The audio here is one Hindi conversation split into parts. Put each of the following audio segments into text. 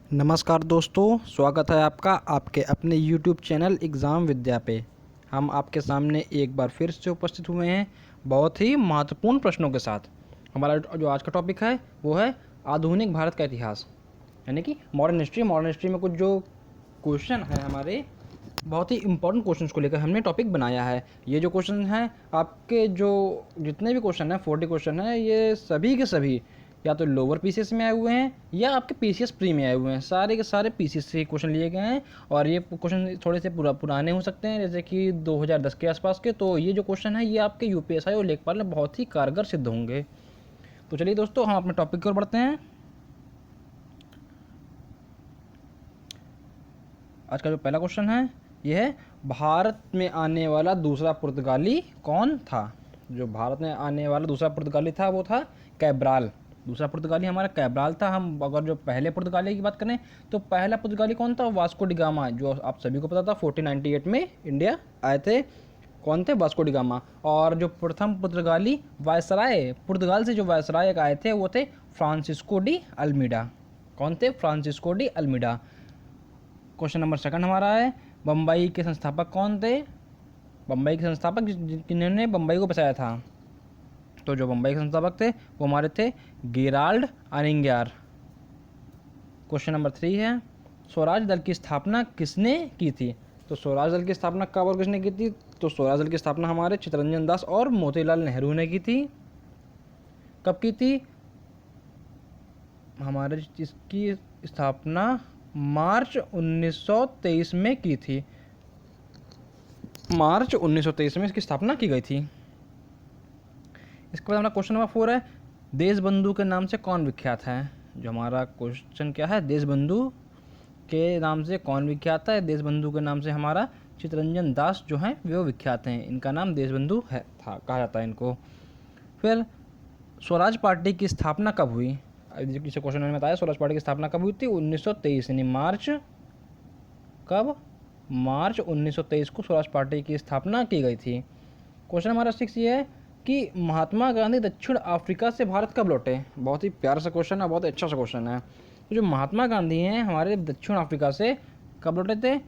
नमस्कार दोस्तों, स्वागत है आपका आपके अपने YouTube चैनल एग्ज़ाम विद्या पे। हम आपके सामने एक बार फिर से उपस्थित हुए हैं बहुत ही महत्वपूर्ण प्रश्नों के साथ। हमारा जो आज का टॉपिक है वो है आधुनिक भारत का इतिहास, यानी कि मॉडर्न हिस्ट्री। मॉडर्न हिस्ट्री में कुछ जो क्वेश्चन है हमारे बहुत ही इंपॉर्टेंट क्वेश्चंस को लेकर हमने टॉपिक बनाया है। ये जो क्वेश्चन हैं आपके जो जितने भी क्वेश्चन हैं 40 क्वेश्चन हैं, ये सभी के सभी या तो लोअर पीसीएस में आए हुए हैं या आपके पीसीएस प्री में आए हुए हैं। सारे के सारे पीसीएस से क्वेश्चन लिए गए हैं और ये क्वेश्चन थोड़े से पुराने हो सकते हैं, जैसे कि 2010 के आसपास के। तो ये जो क्वेश्चन है ये आपके यूपीएसआई और लेखपाल में बहुत ही कारगर सिद्ध होंगे। तो चलिए दोस्तों, हम अपने टॉपिक की ओर बढ़ते हैं। आज का जो पहला क्वेश्चन है यह है, भारत में आने वाला दूसरा पुर्तगाली कौन था? जो भारत में आने वाला दूसरा पुर्तगाली था वो था कैब्राल। दूसरा पुर्तगाली हमारा कैब्राल था। हम अगर जो पहले पुर्तगाली की बात करें तो पहला पुर्तगाली कौन था? वास्को डी गामा, जो आप सभी को पता था 1498 में इंडिया आए थे। कौन थे? Vasco D gamma. और जो प्रथम पुर्तगाली वायसराय, पुर्तगाल से जो वायसराय आए थे वो थे फ्रांसिस्को डी अल्मीडा। कौन थे? Francisco de Almeida. Question number second हमारा है, बम्बई के संस्थापक कौन थे? बम्बई के संस्थापक जिन्होंने बम्बई को बसाया था। तो जो बम्बई के संस्थापक थे वो हमारे थे गेराल्ड आनिंग्यार। क्वेश्चन नंबर 3 है, स्वराज दल की स्थापना किसने की थी? तो स्वराज दल की स्थापना कब और किसने की थी? तो स्वराज दल की स्थापना हमारे चित्तरंजन दास और मोतीलाल नेहरू ने की थी। कब की थी? हमारे इसकी स्थापना मार्च 1923 में की थी। मार्च 1923 में इसकी स्थापना की गई थी। इसके बाद हमारा क्वेश्चन नंबर 4 है, देशबंधु के नाम से कौन विख्यात है? जो हमारा क्वेश्चन क्या है, देशबंधु के नाम से कौन विख्यात है? देशबंधु के नाम से हमारा चित्तरंजन दास जो हैं वो विख्यात हैं। इनका नाम देशबंधु है था कहा जाता है इनको। फिर स्वराज पार्टी की स्थापना कब हुई? जिसे क्वेश्चन मैंने बताया, स्वराज पार्टी की स्थापना कब हुई थी? 1923, यानी मार्च, कब? मार्च 1923 को स्वराज पार्टी की स्थापना की गई थी। क्वेश्चन हमारा 6 ये है कि महात्मा गांधी दक्षिण अफ्रीका से भारत कब लौटे? बहुत ही प्यारा सा क्वेश्चन है, बहुत अच्छा सा क्वेश्चन है। तो जो महात्मा गांधी हैं हमारे दक्षिण अफ्रीका से कब लौटे थे?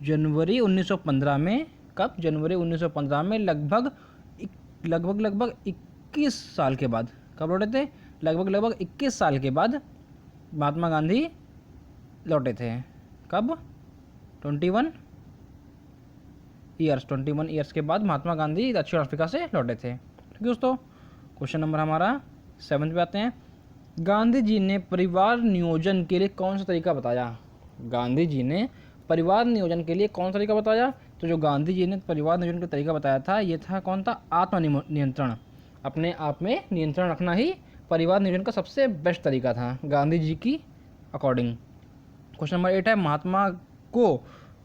जनवरी 1915 में। कब? जनवरी 1915 में, लगभग 21 साल के बाद। कब लौटे थे? लगभग 21 साल के बाद महात्मा गांधी लौटे थे। कब? 21 ईयर्स के बाद महात्मा गांधी दक्षिण अफ्रीका से लौटे थे। ठीक है दोस्तों, क्वेश्चन नंबर हमारा 7 पे आते हैं। गांधी जी ने परिवार नियोजन के लिए कौन सा तरीका बताया? गांधी जी ने परिवार नियोजन के लिए कौन सा तरीका बताया? तो जो गांधी जी ने परिवार नियोजन का तरीका बताया था ये था कौन था? आत्मनियंत्रण। अपने आप में नियंत्रण रखना ही परिवार नियोजन का सबसे बेस्ट तरीका था गांधी जी की अकॉर्डिंग। क्वेश्चन नंबर 8 है, महात्मा को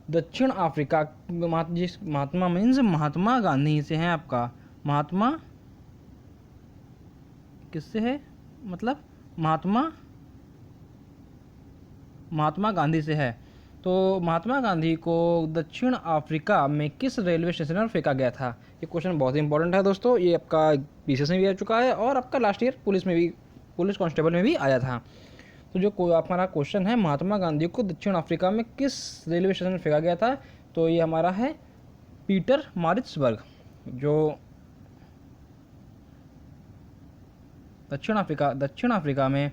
दक्षिण अफ्रीका, महात्मा मीन्स महात्मा गांधी से है आपका। महात्मा किससे है? मतलब महात्मा गांधी से है। तो महात्मा गांधी को दक्षिण अफ्रीका में किस रेलवे स्टेशन पर फेंका गया था? ये क्वेश्चन बहुत ही इंपॉर्टेंट है दोस्तों। ये आपका पीसीएस में भी आ चुका है और आपका लास्ट ईयर पुलिस कांस्टेबल में भी आया था। तो जो हमारा क्वेश्चन है, महात्मा गांधी को दक्षिण अफ्रीका में किस रेलवे स्टेशन में फेंका गया था? तो ये हमारा है पीटर मारिट्सबर्ग। जो दक्षिण अफ्रीका में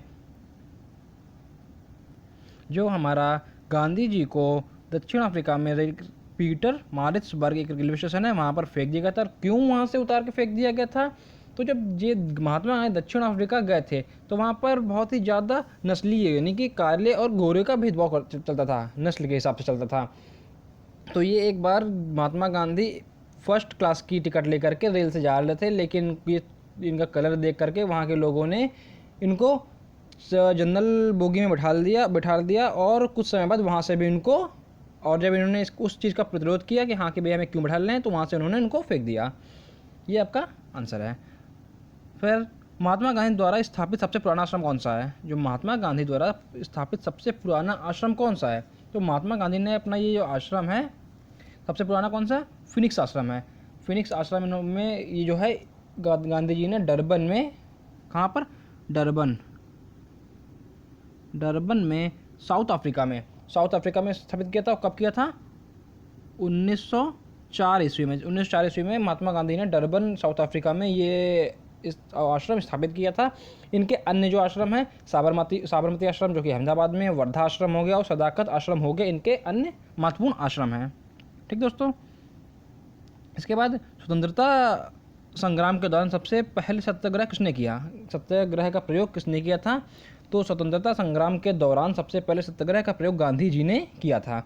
जो हमारा गांधी जी को दक्षिण अफ्रीका में पीटर मारिट्सबर्ग एक रेलवे स्टेशन है वहाँ पर फेंक दिया गया था। क्यों वहाँ से उतार के फेंक दिया गया था? तो जब ये महात्मा गांधी दक्षिण अफ्रीका गए थे तो वहाँ पर बहुत ही ज़्यादा नस्लीय, यानी कि काले और गोरे का भेदभाव चलता था, नस्ल के हिसाब से चलता था। तो ये एक बार महात्मा गांधी फर्स्ट क्लास की टिकट लेकर के रेल से जा रहे थे, लेकिन ये इनका कलर देख करके वहाँ के लोगों ने इनको जनरल बोगी में बैठा दिया और कुछ समय बाद वहाँ से भी इनको, और जब इन्होंने उस चीज़ का प्रतिरोध किया कि हाँ कि भैया हमें क्यों बैठा रहे हैं, तो वहाँ से उन्होंने इनको फेंक दिया। ये आपका आंसर है। फिर महात्मा गांधी द्वारा स्थापित सबसे पुराना आश्रम कौन सा है? जो महात्मा गांधी द्वारा स्थापित सबसे पुराना आश्रम कौन सा है? तो महात्मा गांधी ने अपना ये जो आश्रम है सबसे पुराना कौन सा? फिनिक्स आश्रम है। फिनिक्स आश्रम में ये जो है गांधी जी ने डरबन में, कहाँ पर? डरबन में, साउथ अफ्रीका में, साउथ अफ्रीका में स्थापित किया था। कब किया था? 1904 ईस्वी में। 1904 ईस्वी में महात्मा गांधी ने डरबन साउथ अफ्रीका में ये इस आश्रम स्थापित किया था। इनके अन्य जो आश्रम हैं, साबरमती आश्रम जो कि अहमदाबाद में, वर्धा आश्रम हो गया और सदाकत आश्रम हो गए, इनके अन्य महत्वपूर्ण आश्रम हैं। ठीक दोस्तों, इसके बाद स्वतंत्रता संग्राम के दौरान सबसे पहले सत्याग्रह किसने किया? सत्याग्रह का प्रयोग किसने किया था? तो स्वतंत्रता संग्राम के दौरान सबसे पहले सत्याग्रह का प्रयोग गांधी जी ने किया था।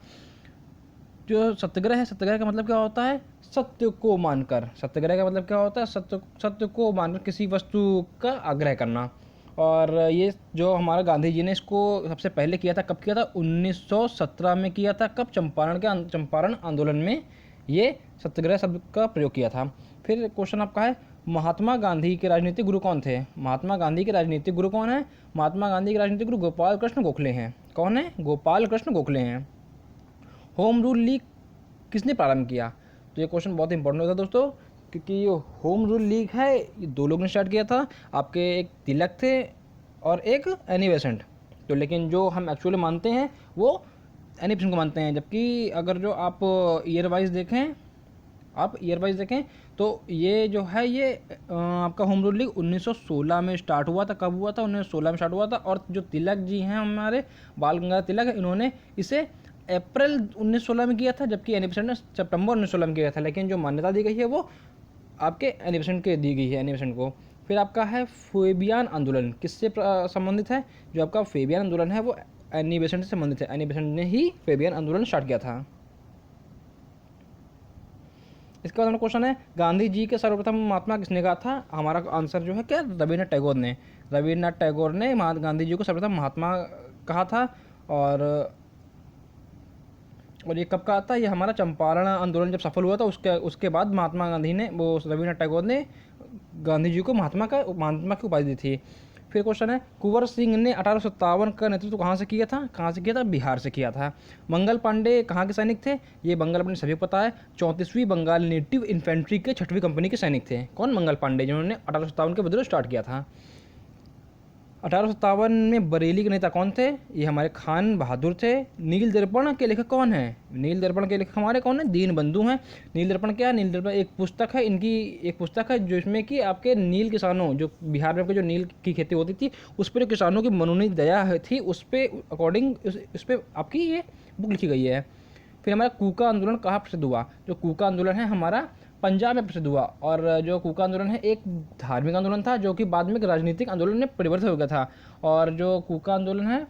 जो सत्याग्रह है, सत्याग्रह का मतलब क्या होता है? सत्य को मानकर। सत्याग्रह का मतलब क्या होता है? सत्य को मानकर किसी वस्तु का आग्रह करना। और ये जो हमारा गांधी जी ने इसको सबसे पहले किया था, कब किया था? 1917 में किया था। कब? चंपारण आंदोलन में ये सत्याग्रह शब्द का प्रयोग किया था। फिर क्वेश्चन आपका है, महात्मा गांधी के राजनीतिक गुरु कौन थे? महात्मा गांधी के राजनीतिक गुरु कौन है? महात्मा गांधी के राजनीतिक गुरु गोपाल कृष्ण गोखले हैं। कौन है? गोपाल कृष्ण गोखले हैं। होम रूल लीग किसने प्रारंभ किया? तो ये क्वेश्चन बहुत इंपॉर्टेंट होता है दोस्तों, क्योंकि ये होम रूल लीग है, ये दो लोग ने स्टार्ट किया था। आपके एक तिलक थे और एक एनी बेसेंट। तो लेकिन जो हम एक्चुअली मानते हैं वो एनी बेसेंट को मानते हैं, जबकि अगर जो आप ईयर वाइज देखें तो ये जो है ये आपका होम रूल लीग 1916 में स्टार्ट हुआ था। कब हुआ था? 1916 में स्टार्ट हुआ था। और जो तिलक जी हैं हमारे, बाल गंगाधर तिलक, इन्होंने इसे अप्रैल 1916 में किया था, जबकि एनी बेसेंट ने सितंबर 1916 में किया था। लेकिन जो मान्यता दी गई है वो आपके एनी बेसेंट के दी गई है, एनी बेसेंट को। फिर आपका है फेबियन आंदोलन, किससे संबंधित है? जो आपका फेबियन आंदोलन है वो एनी बेसेंट से संबंधित है। एनी बेसेंट ने ही फेबियन आंदोलन स्टार्ट किया था। इसके बाद हमारा क्वेश्चन है, गांधी जी के सर्वप्रथम महात्मा किसने कहा था? हमारा आंसर जो है क्या? रविन्द्रनाथ टैगोर ने। रविन्द्रनाथ टैगोर ने गांधी जी को सर्वप्रथम महात्मा कहा था। और ये कब कहा था? ये हमारा चंपारण आंदोलन जब सफल हुआ था उसके बाद महात्मा गांधी ने, वो रविन्द्रनाथ टैगोर ने गांधी जी को महात्मा की उपाधि दी थी। फिर क्वेश्चन है, कुंवर सिंह ने 1857 का नेतृत्व कहाँ से किया था? कहाँ से किया था? बिहार से किया था। मंगल पांडे कहाँ के सैनिक थे? ये मंगल पांडे सभी को पता है, 34वीं बंगाल नेटिव इन्फेंट्री के 6वीं कंपनी के सैनिक थे। कौन? मंगल पांडे, जिन्होंने 1857 के विद्रोह स्टार्ट किया था। 1857 में बरेली के नेता कौन थे? ये हमारे खान बहादुर थे। नील दर्पण के लेखक कौन है? नील दर्पण के लेखक हमारे कौन है? दीन बंधु हैं। नील दर्पण क्या है? नील दर्पण एक पुस्तक है, इनकी एक पुस्तक है जिसमें कि आपके नील किसानों, जो बिहार में जो नील की खेती होती थी उस पर किसानों की मनोनीत दया थी, उस पर अकॉर्डिंग उस पर आपकी ये बुक लिखी गई है। फिर हमारा कूका आंदोलन कहाँ प्रसिद्ध हुआ? जो कूका आंदोलन है हमारा पंजाब में प्रसिद्ध हुआ। और जो कूका आंदोलन है एक धार्मिक आंदोलन था जो कि बाद में एक राजनीतिक आंदोलन में परिवर्तित हो गया था। और जो कूका आंदोलन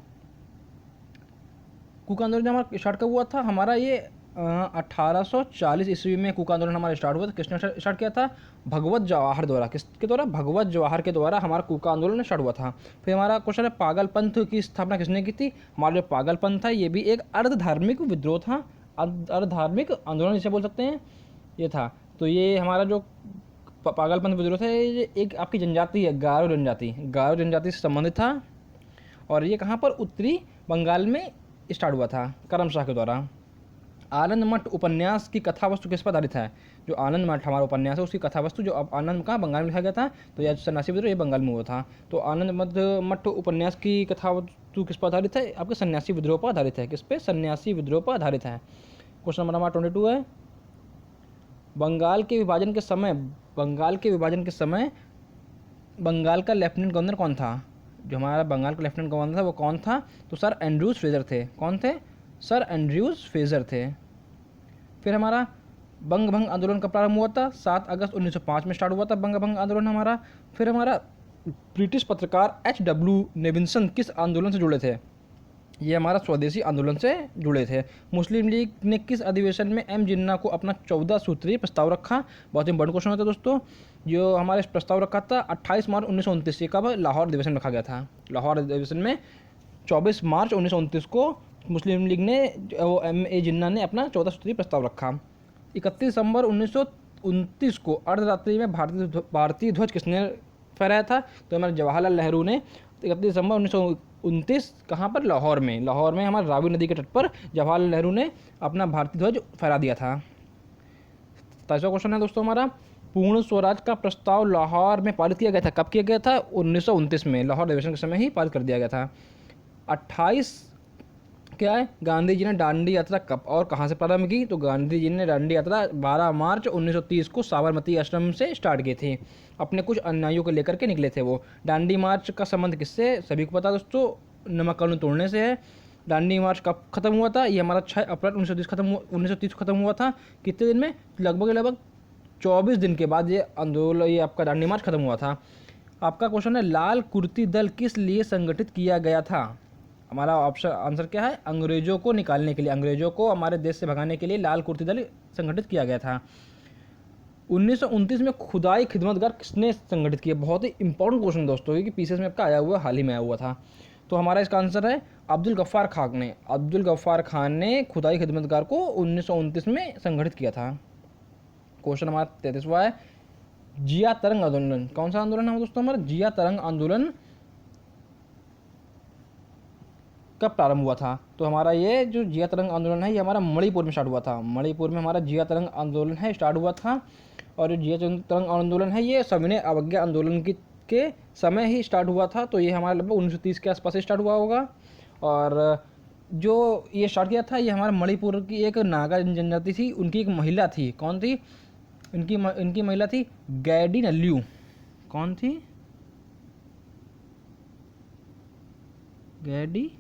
जो हमारा स्टार्ट कब हुआ था? हमारा ये 1840 ईस्वी में कूका आंदोलन हमारा स्टार्ट हुआ था। किसने स्टार्ट किया था? भगवत जवाहर द्वारा। किसके द्वारा? भगवत जवाहर के द्वारा हमारा कूका आंदोलन स्टार्ट हुआ था। फिर हमारा क्वेश्चन है, पागल पंथ की स्थापना किसने की थी? हमारा जो पागल पंथ था ये भी एक अर्धधार्मिक विद्रोह था, अर्धधार्मिक आंदोलन जिसे बोल सकते हैं, ये था। तो ये हमारा जो पागलपंथ विद्रोह था ये एक आपकी जनजाति है, गारो जनजाति से संबंधित था। और ये कहाँ पर? उत्तरी बंगाल में स्टार्ट हुआ था करमशाह के द्वारा। आनंद मठ उपन्यास की कथा वस्तु किस पर आधारित है? जो आनंद मठ हमारा उपन्यास है उसकी कथा वस्तु, जो अब आनंद का बंगाल में लिखा गया था, तो यह सन्यासी विद्रोह ये बंगाल में हुआ था। तो आनंद मठ उपन्यास की कथा वस्तु किस पर आधारित है? आपके सन्यासी विद्रोह पर आधारित है। किस पे? सन्यासी विद्रोह पर आधारित है। क्वेश्चन नंबर हमारा 22 है, बंगाल के विभाजन के समय बंगाल का लेफ्टिनेंट गवर्नर कौन था? जो हमारा बंगाल का लेफ्टिनेंट गवर्नर था वो कौन था? तो सर एंड्रयूज फ्रेजर थे। कौन थे? सर एंड्रयूज फ्रेजर थे। फिर हमारा बंग भंग आंदोलन कब प्रारंभ हुआ था? 7 अगस्त 1905 में स्टार्ट हुआ था बंग भंग आंदोलन हमारा। फिर हमारा ब्रिटिश पत्रकार H.W. नेविल्सन किस आंदोलन से जुड़े थे? ये हमारा स्वदेशी आंदोलन से जुड़े थे। मुस्लिम लीग ने किस अधिवेशन में एम जिन्ना को अपना 14 सूत्रीय प्रस्ताव रखा? बहुत इंपॉर्टेंट क्वेश्चन होता है दोस्तों। जो हमारे प्रस्ताव रखा था 28 मार्च 1929 से, कब? लाहौर अधिवेशन में रखा गया था। लाहौर अधिवेशन में 24 मार्च 1929 को मुस्लिम लीग ने, वो एम ए जिन्ना ने अपना 14 सूत्रीय प्रस्ताव रखा। 31 दिसंबर 1929 को अर्धरात्रि में भारतीय ध्वज किसने फहराया था? तो हमारे जवाहरलाल नेहरू ने 31 दिसंबर 1929 कहाँ पर? लाहौर में हमारे रावी नदी के तट पर जवाहरलाल नेहरू ने अपना भारतीय ध्वज फहरा दिया था। 23वां क्वेश्चन है दोस्तों हमारा, पूर्ण स्वराज का प्रस्ताव लाहौर में पारित किया गया था। कब किया गया था? 1929 में, लाहौर अधिवेशन के समय ही पारित कर दिया गया था। 28 क्या है, गांधी जी ने दांडी यात्रा कब और कहाँ से प्रारंभ की? तो गांधी जी ने दांडी यात्रा 12 मार्च 1930 को साबरमती आश्रम से स्टार्ट की थी। अपने कुछ अनुयायियों को लेकर के निकले थे वो। दांडी मार्च का संबंध किससे? सभी को पता दोस्तों, नमक कानून तोड़ने से है। दांडी मार्च कब खत्म हुआ था? ये हमारा 6 अप्रैल 1930 खत्म हुआ था। कितने दिन में? लगभग 24 दिन के बाद ये आंदोलन, ये आपका दांडी मार्च खत्म हुआ था। आपका क्वेश्चन है, लाल कुर्ती दल किस लिए संगठित किया गया था? हमारा ऑप्शन आंसर क्या है? अंग्रेजों को निकालने के लिए, अंग्रेजों को हमारे देश से भगाने के लिए लाल कुर्ती दल संगठित किया गया था। 1929 में खुदाई खिदमतगार किसने संगठित किया? बहुत ही इंपॉर्टेंट क्वेश्चन दोस्तों, क्योंकि पीसीएस में आपका आया हुआ, हाल ही में आया हुआ था। तो हमारा इसका आंसर है अब्दुल गफ्फार खान ने। अब्दुल गफ्फार खान ने खुदाई खिदमतगार को 1929 में संगठित किया था। क्वेश्चन हमारा 33वां है, जिया तरंग आंदोलन कौन सा आंदोलन है दोस्तों? हमारा जिया तरंग आंदोलन कब प्रारंभ हुआ था? तो हमारा ये जो जिया तरंग आंदोलन है, ये हमारा मणिपुर में स्टार्ट हुआ था। मणिपुर में हमारा जिया तरंग आंदोलन है स्टार्ट हुआ था। और जो जिया तरंग आंदोलन है, ये सविनय अवज्ञा आंदोलन के समय ही स्टार्ट हुआ था। तो ये हमारा लगभग 1930 के आसपास ही स्टार्ट हुआ होगा। और जो ये स्टार्ट किया था, ये हमारा मणिपुर की एक नागा जनजाति थी, उनकी एक महिला थी। कौन थी? इनकी महिला थी गैडी नल्यू। कौन थी? गैडी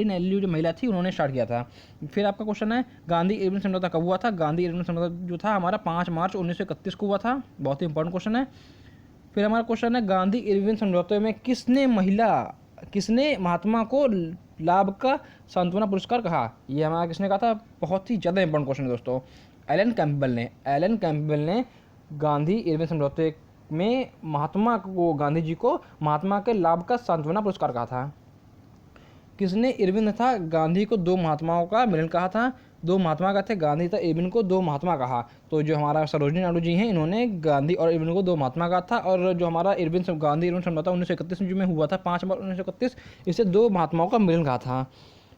नेल्यू जो महिला थी, उन्होंने स्टार्ट किया था। फिर आपका क्वेश्चन है, गांधी इरविन समझौता कब हुआ था? गांधी इरविन समझौता जो था हमारा 5 मार्च 1931 को हुआ था। बहुत ही इंपॉर्टेंट क्वेश्चन है। फिर हमारा क्वेश्चन है, गांधी इरविन समझौते में किसने महात्मा को लाभ का सांत्वना पुरस्कार कहा? ये हमारा किसने कहा था? बहुत ही ज़्यादा इंपॉर्टेंट क्वेश्चन है दोस्तों। एलन कैंपबेल ने गांधी इरविन समझौते में गांधी जी को महात्मा के लाभ का सांत्वना पुरस्कार कहा था। किसने इरविन तथा गांधी को दो महात्माओं का मिलन कहा था? दो महात्मा का थे, गांधी तथा इरविन को दो महात्मा कहा। तो जो हमारा सरोजिनी नायडू जी हैं, इन्होंने गांधी और इरविन को दो महात्मा कहा था। और जो हमारा गांधी इरविन समझौता 1931 में हुआ था 5 मार्च 1931, इसे दो महात्माओं का मिलन कहा था।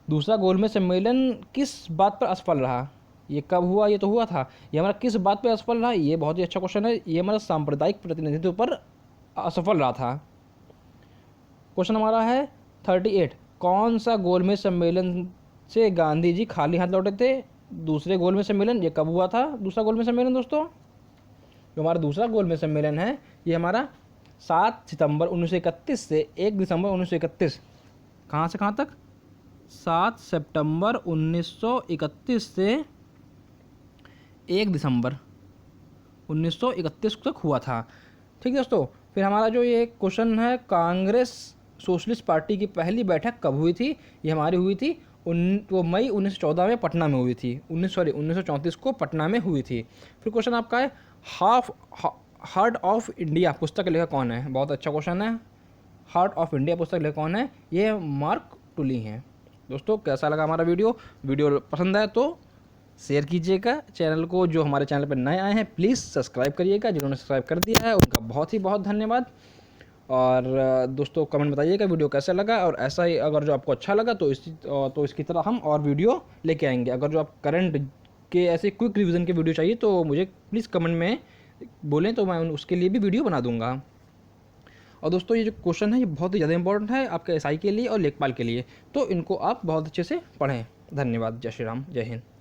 दूसरा गोलमेज सम्मेलन किस बात पर असफल रहा? ये कब हुआ? ये तो हुआ था। ये हमारा किस बात पर असफल रहा? ये बहुत ही अच्छा क्वेश्चन है। ये हमारा सांप्रदायिक प्रतिनिधित्व पर असफल रहा था। क्वेश्चन हमारा है 38, कौन सा गोलमेज सम्मेलन से गांधी जी खाली हाथ लौटे थे? दूसरे गोलमेज सम्मेलन, ये कब हुआ था दूसरा गोलमेज सम्मेलन दोस्तों? जो हमारा दूसरा गोलमेज सम्मेलन है, ये हमारा 7 सितंबर 1931 से 1 दिसंबर 1931। कहाँ से कहाँ तक? 7 सितंबर 1931 से 1 दिसंबर 1931 तक हुआ था। ठीक है दोस्तों। फिर हमारा जो ये क्वेश्चन है, कांग्रेस सोशलिस्ट पार्टी की पहली बैठक कब हुई थी? ये हमारी हुई थी मई 1914 में पटना में हुई थी। 1934 को पटना में हुई थी। फिर क्वेश्चन आपका है, हार्ट ऑफ इंडिया पुस्तक का लेखक कौन है? बहुत अच्छा क्वेश्चन है। हार्ट ऑफ इंडिया पुस्तक लेखक कौन है? ये मार्क टुली हैं। दोस्तों कैसा लगा हमारा वीडियो पसंद आए तो शेयर कीजिएगा चैनल को। जो हमारे चैनल पर नए आए हैं प्लीज़ सब्सक्राइब करिएगा। जिन्होंने सब्सक्राइब कर दिया है उनका बहुत ही बहुत धन्यवाद। और दोस्तों कमेंट बताइएगा वीडियो कैसा लगा। और ऐसा ही अगर जो आपको अच्छा लगा तो इसकी तरह हम और वीडियो लेके आएंगे। अगर जो आप करंट के ऐसे क्विक रिवीजन के वीडियो चाहिए तो मुझे प्लीज़ कमेंट में बोलें, तो मैं उसके लिए भी वीडियो बना दूंगा। और दोस्तों ये जो क्वेश्चन है, ये बहुत ही ज़्यादा इंपॉर्टेंट है आपके एसआई के लिए और लेखपाल के लिए, तो इनको आप बहुत अच्छे से पढ़ें। धन्यवाद। जय श्री राम, जय हिंद।